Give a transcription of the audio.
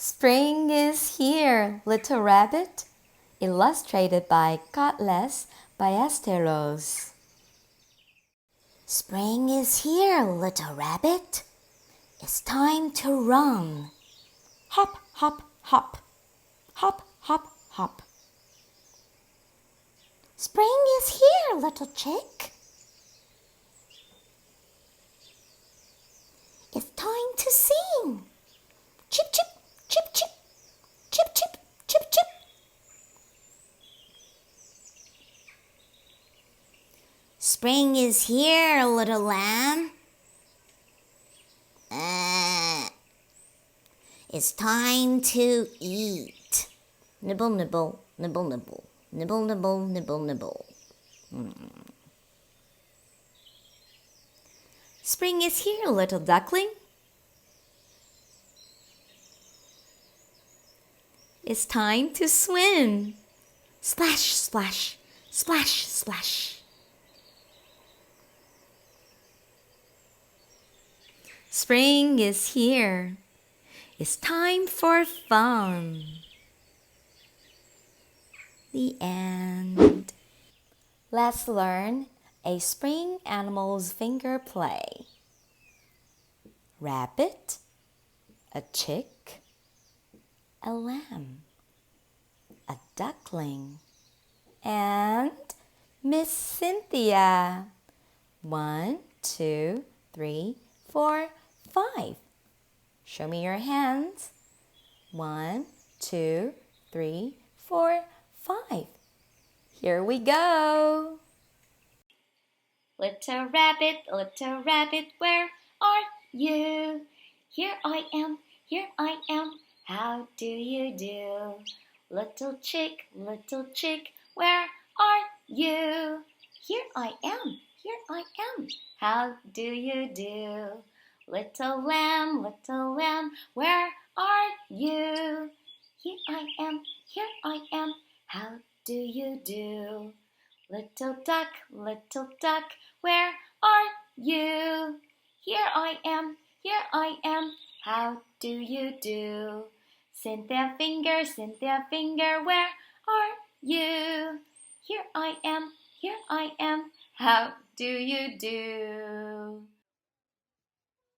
Spring is here, little rabbit. Illustrated by Godless Ballesteros. Spring is here, little rabbit. It's time to run. Hop, hop, hop. Hop, hop, hop. Spring is here, little chick. It's time to sing. Chip, chip, chip, chip. Chip, chip, chip, chip. Spring is here, little lamb. It's time to eat. Nibble, nibble, nibble, nibble. Nibble, nibble, nibble, nibble. Spring is here, little duckling. It's time to swim. Splash, splash, splash, splash. Spring is here. It's time for fun. The end. Let's learn a spring animal's finger play. Rabbit, a chick, a lamb, a duckling, and Miss Cynthia. 1, 2, 3, 4, 5. Show me your hands. 1, 2, 3, 4, 5. Here we go. Little rabbit, where are you? Here I am, how do you do? Little chick, where are you? Here I am, how do you do? Little lamb, where are you? Here I am, how do you do? Little duck, where are you? Here I am, how do you do? Cynthia finger, where are you? Here I am, how do you do?